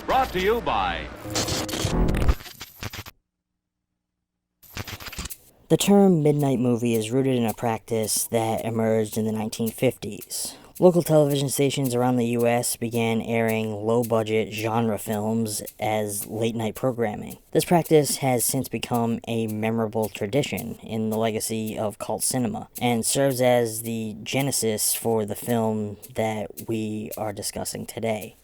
Brought to you by... The term midnight movie is rooted in a practice that emerged in the 1950s. Local television stations around the U.S. began airing low-budget genre films as late-night programming. This practice has since become a memorable tradition in the legacy of cult cinema, and serves as the genesis for the film that we are discussing today.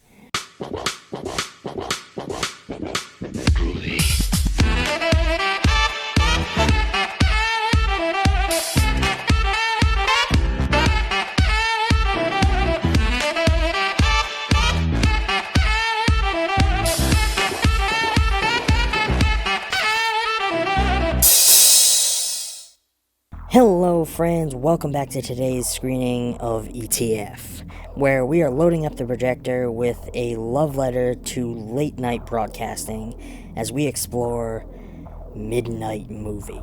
Hello friends, welcome back to today's screening of ETF, where we are loading up the projector with a love letter to late night broadcasting as we explore Midnight Movie. A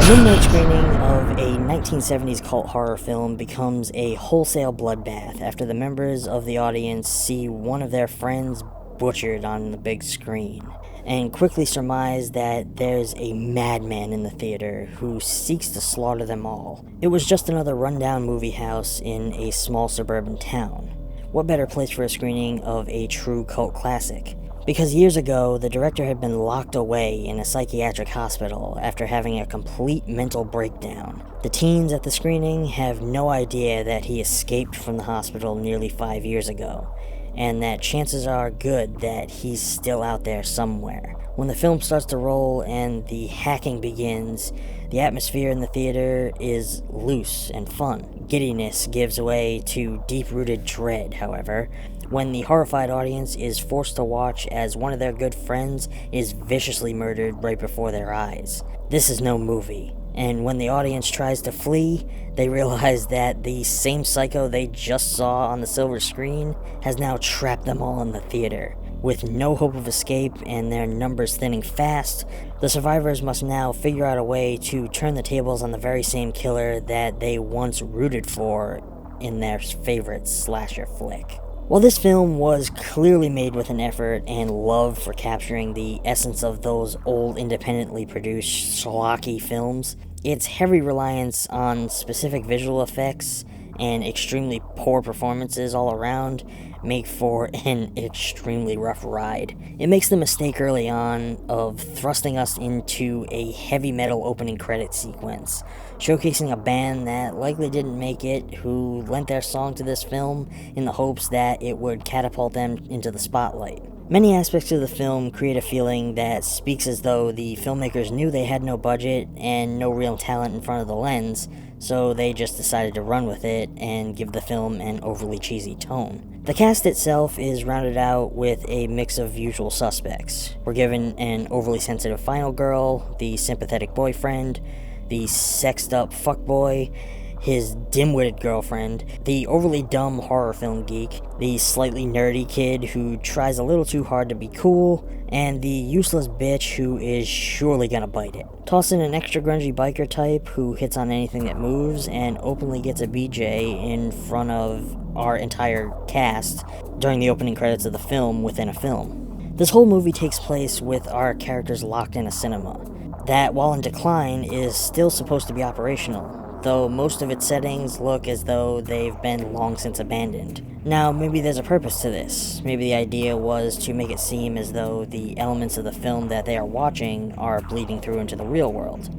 midnight screening of a 1970s cult horror film becomes a wholesale bloodbath after the members of the audience see one of their friends butchered on the big screen, and quickly surmise that there's a madman in the theater who seeks to slaughter them all. It was just another rundown movie house in a small suburban town. What better place for a screening of a true cult classic? Because years ago, the director had been locked away in a psychiatric hospital after having a complete mental breakdown. The teens at the screening have no idea that he escaped from the hospital nearly 5 years ago, and that chances are good that he's still out there somewhere. When the film starts to roll and the hacking begins, the atmosphere in the theater is loose and fun. Giddiness gives way to deep-rooted dread, however, when the horrified audience is forced to watch as one of their good friends is viciously murdered right before their eyes. This is no movie. And when the audience tries to flee, they realize that the same psycho they just saw on the silver screen has now trapped them all in the theater. With no hope of escape and their numbers thinning fast, the survivors must now figure out a way to turn the tables on the very same killer that they once rooted for in their favorite slasher flick. While this film was clearly made with an effort and love for capturing the essence of those old independently produced schlocky films, its heavy reliance on specific visual effects and extremely poor performances all around make for an extremely rough ride. It makes the mistake early on of thrusting us into a heavy metal opening credit sequence, showcasing a band that likely didn't make it, who lent their song to this film in the hopes that it would catapult them into the spotlight. Many aspects of the film create a feeling that speaks as though the filmmakers knew they had no budget and no real talent in front of the lens, so they just decided to run with it and give the film an overly cheesy tone. The cast itself is rounded out with a mix of usual suspects. We're given an overly sensitive final girl, the sympathetic boyfriend, the sexed-up fuckboy, his dim-witted girlfriend, the overly dumb horror film geek, the slightly nerdy kid who tries a little too hard to be cool, and the useless bitch who is surely gonna bite it. Toss in an extra grungy biker type who hits on anything that moves and openly gets a BJ in front of our entire cast during the opening credits of the film within a film. This whole movie takes place with our characters locked in a cinema that, while in decline, is still supposed to be operational, though most of its settings look as though they've been long since abandoned. Now, maybe there's a purpose to this. Maybe the idea was to make it seem as though the elements of the film that they are watching are bleeding through into the real world.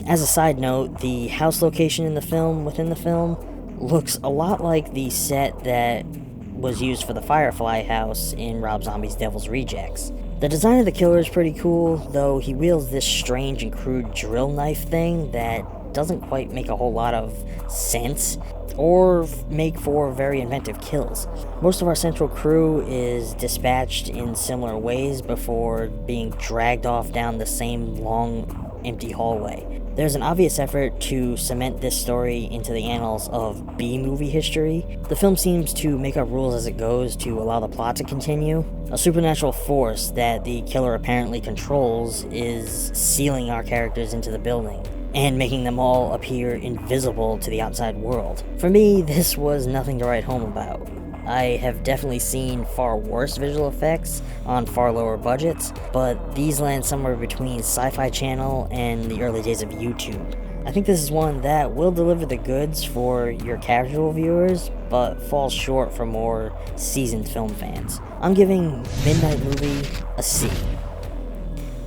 As a side note, the house location in the film within the film looks a lot like the set that was used for the Firefly house in Rob Zombie's Devil's Rejects. The design of the killer is pretty cool, though he wields this strange and crude drill knife thing that doesn't quite make a whole lot of sense or make for very inventive kills. Most of our central crew is dispatched in similar ways before being dragged off down the same long, empty hallway. There's an obvious effort to cement this story into the annals of B-movie history. The film seems to make up rules as it goes to allow the plot to continue. A supernatural force that the killer apparently controls is sealing our characters into the building. and making them all appear invisible to the outside world. For me, this was nothing to write home about. I have definitely seen far worse visual effects on far lower budgets, but these land somewhere between Sci-Fi Channel and the early days of YouTube. I think this is one that will deliver the goods for your casual viewers, but falls short for more seasoned film fans. I'm giving Midnight Movie a C.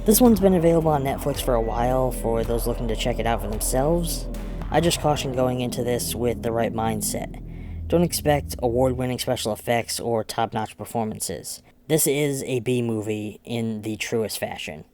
This one's been available on Netflix for a while for those looking to check it out for themselves. I just caution going into this with the right mindset. Don't expect award-winning special effects or top-notch performances. This is a B movie in the truest fashion.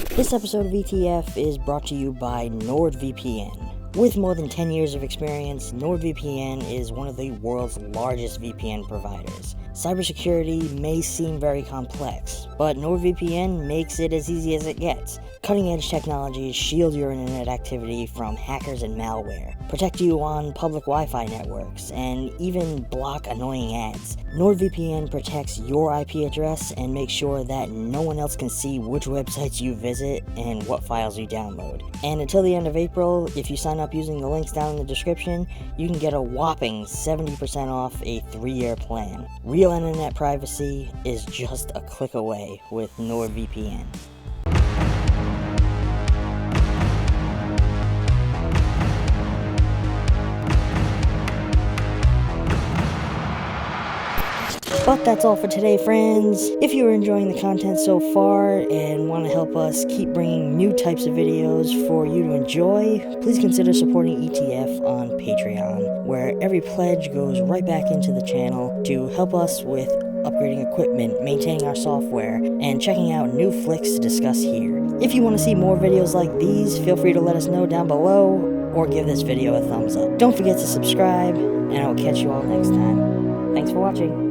This episode of ETF is brought to you by NordVPN. With more than 10 years of experience, NordVPN is one of the world's largest VPN providers. Cybersecurity may seem very complex, but NordVPN makes it as easy as it gets. Cutting-edge technologies shield your internet activity from hackers and malware, protect you on public Wi-Fi networks, and even block annoying ads. NordVPN protects your IP address and makes sure that no one else can see which websites you visit and what files you download. And until the end of April, if you sign up using the links down in the description, you can get a whopping 70% off a 3-year plan. Real internet privacy is just a click away with NordVPN. But that's all for today, friends. If you are enjoying the content so far and want to help us keep bringing new types of videos for you to enjoy, please consider supporting ETF on Patreon, where every pledge goes right back into the channel to help us with upgrading equipment, maintaining our software, and checking out new flicks to discuss here. If you want to see more videos like these, feel free to let us know down below, or give this video a thumbs up. Don't forget to subscribe, and I will catch you all next time. Thanks for watching.